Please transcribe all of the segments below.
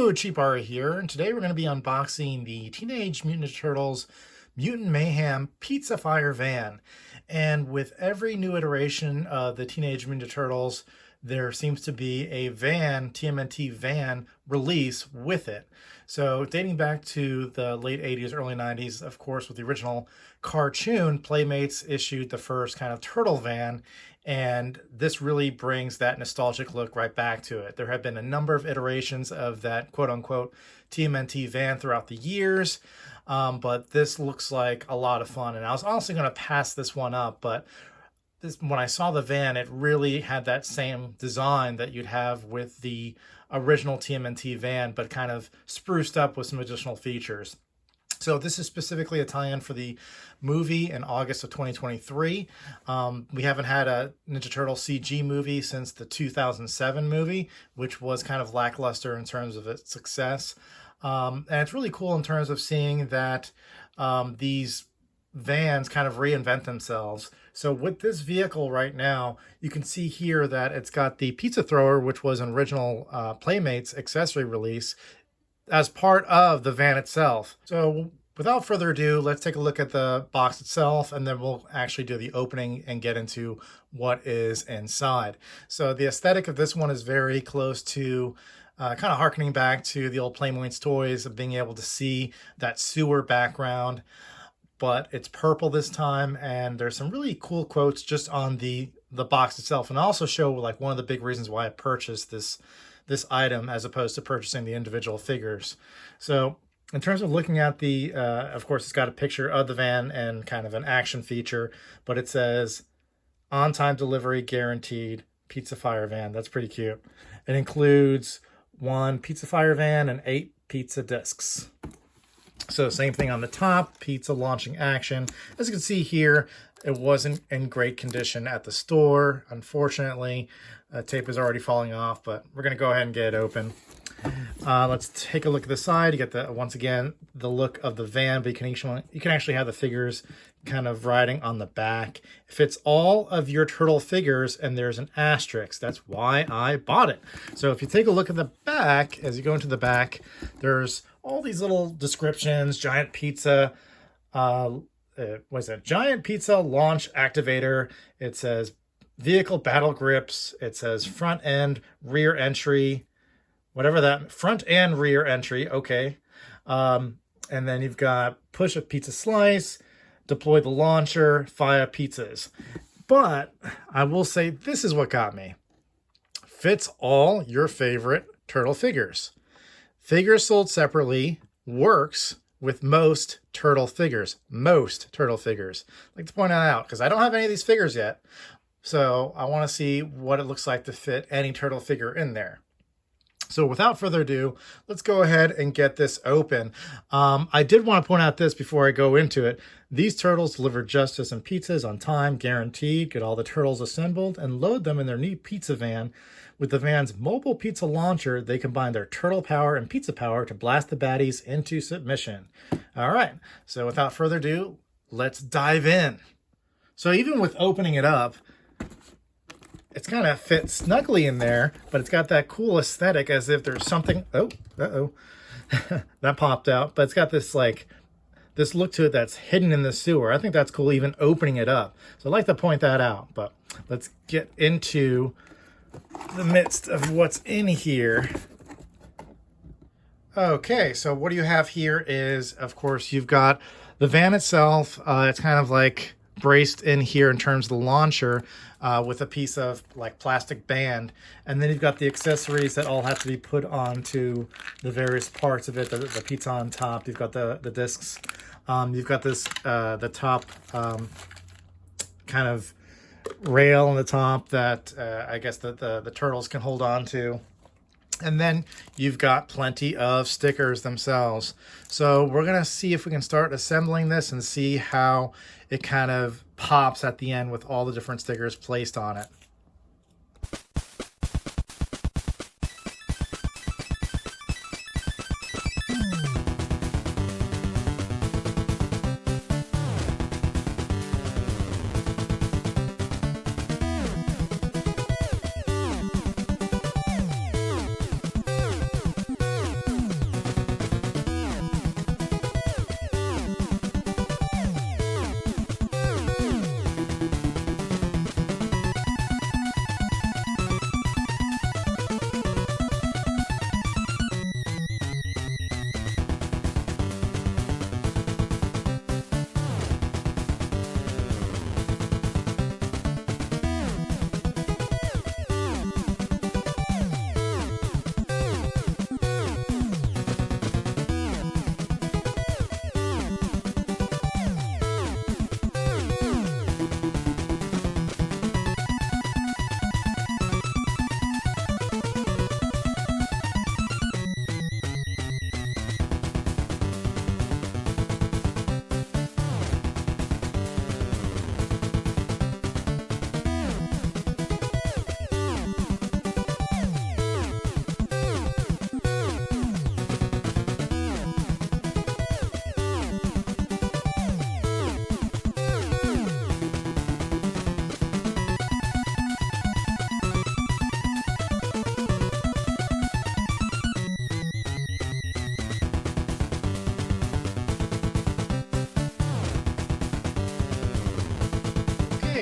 Hello, Cheapario here, and today we're going to be unboxing the Teenage Mutant Ninja Turtles Mutant Mayhem Pizzafire van. And with every new iteration of the Teenage Mutant Ninja Turtles, there seems to be a van, TMNT van release with it. So dating back to the late 80s, early 90s, of course, with the original cartoon, Playmates issued the first kind of turtle van, and this really brings that nostalgic look right back to it. There have been a number of iterations of that quote-unquote TMNT van throughout the years, but this looks like a lot of fun. And I was also going to pass this one up, but when I saw the van, it really had that same design that you'd have with the original TMNT van, but kind of spruced up with some additional features. So this is specifically a tie-in for the movie in August of 2023. We haven't had a Ninja Turtle CG movie since the 2007 movie, which was kind of lackluster in terms of its success. And it's really cool in terms of seeing that these vans kind of reinvent themselves. So with this vehicle right now, you can see here that it's got the pizza thrower, which was an original Playmates accessory release, as part of the van itself. So without further ado, let's take a look at the box itself, and then we'll actually do the opening and get into what is inside. So the aesthetic of this one is very close to kind of harkening back to the old Playmates toys of being able to see that sewer background, but it's purple this time, and there's some really cool quotes just on the box itself, and also show like one of the big reasons why I purchased this item as opposed to purchasing the individual figures. So in terms of looking at the, of course, it's got a picture of the van and kind of an action feature, but it says on-time delivery guaranteed Pizzafire van. That's pretty cute. It includes 1 Pizzafire van and 8 pizza discs. So same thing on the top, pizza launching action. As you can see here, it wasn't in great condition at the store, unfortunately. Tape is already falling off, but we're going to go ahead and get it open. Let's take a look at the side. You get the, once again, the look of the van, but you can actually have the figures kind of riding on the back. It fits all of your turtle figures, and there's an asterisk. That's why I bought it. So if you take a look at the back, as you go into the back, there's all these little descriptions. Giant pizza, what is that? Giant pizza launch activator. It says vehicle battle grips. It says front end, rear entry, whatever that, front and rear entry. Okay. And then you've got push a pizza slice, deploy the launcher, fire pizzas. But I will say this is what got me. Fits all your favorite turtle figures. Figures sold separately, works with most turtle figures. Most turtle figures. I'd like to point that out because I don't have any of these figures yet. So I want to see what it looks like to fit any turtle figure in there. So without further ado, let's go ahead and get this open. I did want to point out this before I go into it. These turtles deliver justice and pizzas on time, guaranteed. Get all the turtles assembled and load them in their neat pizza van. With the van's mobile pizza launcher, they combine their turtle power and pizza power to blast the baddies into submission. All right, so without further ado, let's dive in. So even with opening it up, it's kind of fit snugly in there, but it's got that cool aesthetic as if there's something, that popped out, but it's got this like, this look to it that's hidden in the sewer. I think that's cool even opening it up. So I'd like to point that out, but let's get into the midst of what's in here. Okay, so what do you have here is, of course, you've got the van itself. It's kind of like braced in here in terms of the launcher with a piece of like plastic band, and then you've got the accessories that all have to be put onto the various parts of it. The pizza on top, you've got the discs, you've got this the top kind of rail on the top that I guess the turtles can hold on to. And then you've got plenty of stickers themselves. So we're going to see if we can start assembling this and see how it kind of pops at the end with all the different stickers placed on it.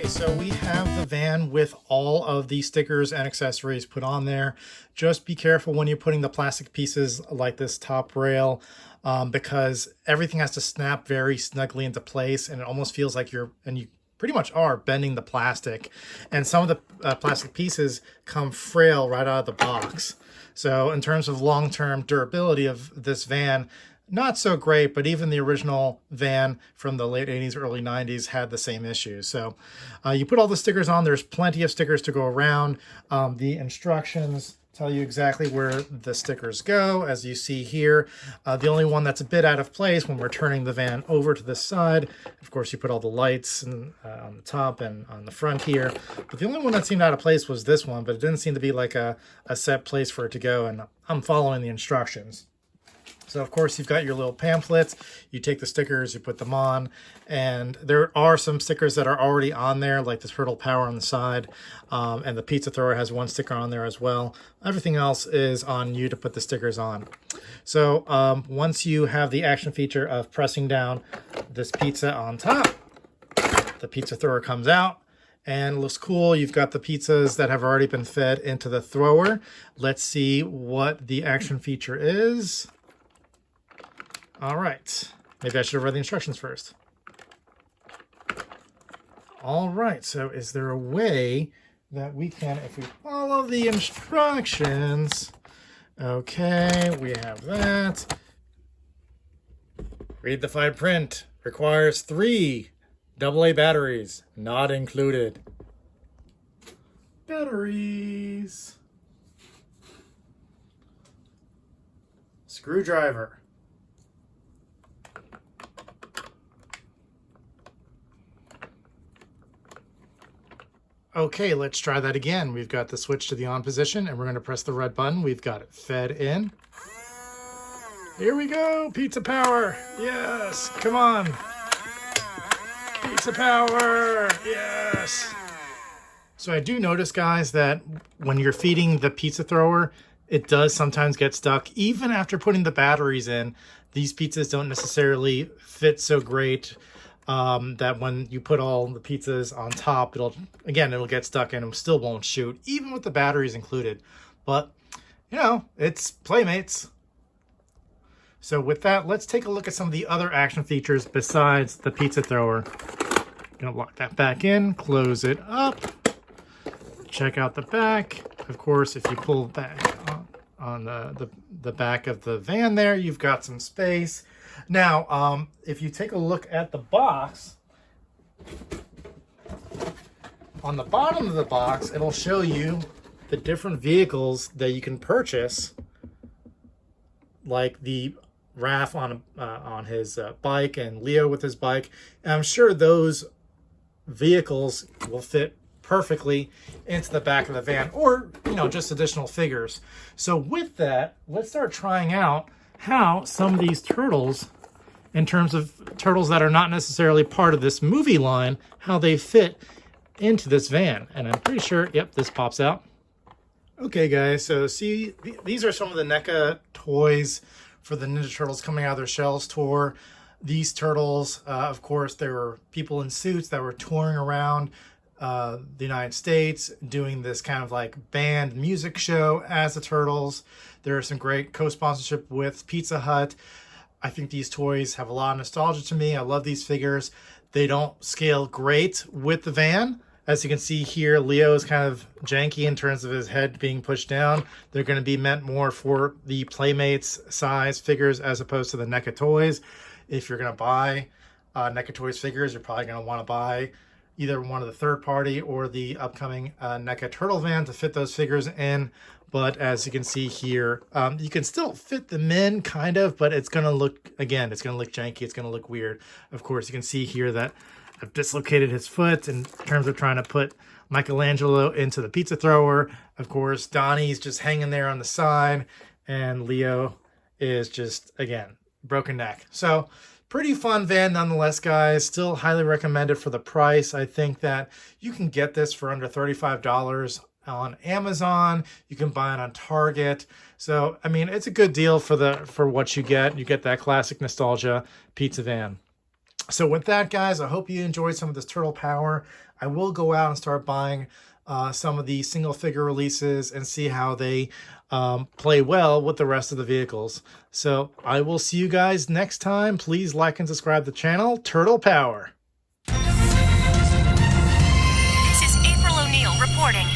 Okay, so we have the van with all of the stickers and accessories put on there. Just be careful when you're putting the plastic pieces like this top rail, because everything has to snap very snugly into place, and it almost feels like you pretty much are bending the plastic. And some of the plastic pieces come frail right out of the box. So in terms of long-term durability of this van, not so great, but even the original van from the late 80s, early 90s had the same issues. So you put all the stickers on. There's plenty of stickers to go around. The instructions tell you exactly where the stickers go, as you see here. The only one that's a bit out of place when we're turning the van over to this side, of course, you put all the lights on the top and on the front here. But the only one that seemed out of place was this one, but it didn't seem to be like a set place for it to go, and I'm following the instructions. So, of course, you've got your little pamphlets. You take the stickers, you put them on, and there are some stickers that are already on there, like the Turtle Power on the side, and the Pizza Thrower has one sticker on there as well. Everything else is on you to put the stickers on. So once you have the action feature of pressing down this pizza on top, the Pizza Thrower comes out. And it looks cool. You've got the pizzas that have already been fed into the thrower. Let's see what the action feature is. All right, maybe I should have read the instructions first. All right, so is there a way that we can, if we follow the instructions, okay, we have that. Read the fine print, requires 3 AA batteries, not included. Batteries. Screwdriver. Okay, let's try that again. We've got the switch to the on position, and we're going to press the red button. We've got it fed in. Here we go, pizza power. Yes, come on. Pizza power, yes. So I do notice, guys, that when you're feeding the pizza thrower, it does sometimes get stuck. Even after putting the batteries in, these pizzas don't necessarily fit so great. That when you put all the pizzas on top, it'll get stuck and it still won't shoot, even with the batteries included. But, you know, it's Playmates. So with that, let's take a look at some of the other action features besides the pizza thrower. Gonna lock that back in, close it up, check out the back. Of course, if you pull back on the back of the van there, you've got some space. Now, if you take a look at the box, on the bottom of the box, it'll show you the different vehicles that you can purchase, like the Raph on his bike and Leo with his bike. And I'm sure those vehicles will fit perfectly into the back of the van, or, you know, just additional figures. So with that, let's start trying out how some of these turtles, in terms of turtles that are not necessarily part of this movie line, how they fit into this van. And I'm pretty sure, yep, this pops out. Okay, guys, so see, these are some of the NECA toys for the Ninja Turtles coming out of their shells tour. These turtles, of course, there were people in suits that were touring around the United States doing this kind of like band music show as the Turtles. There are some great co-sponsorship with Pizza Hut. I think these toys have a lot of nostalgia to me. I love these figures. They don't scale great with the van. As you can see here, Leo is kind of janky in terms of his head being pushed down. They're going to be meant more for the Playmates size figures as opposed to the NECA toys. If you're going to buy NECA Toys figures, you're probably going to want to buy either one of the third party or the upcoming NECA Turtle van to fit those figures in. But as you can see here, you can still fit them in, kind of, but it's going to look, again, it's going to look janky. It's going to look weird. Of course, you can see here that I've dislocated his foot in terms of trying to put Michelangelo into the pizza thrower. Of course, Donnie's just hanging there on the side, and Leo is just, again, broken neck. So pretty fun van nonetheless, guys. Still highly recommended for the price. I think that you can get this for under $35 on Amazon. You can buy it on Target. So, I mean, it's a good deal for what you get. You get that classic nostalgia pizza van. So with that, guys, I hope you enjoyed some of this Turtle Power. I will go out and start buying some of the single figure releases and see how they play well with the rest of the vehicles. So I will see you guys next time. Please like and subscribe to the channel. Turtle Power. This is April O'Neil reporting.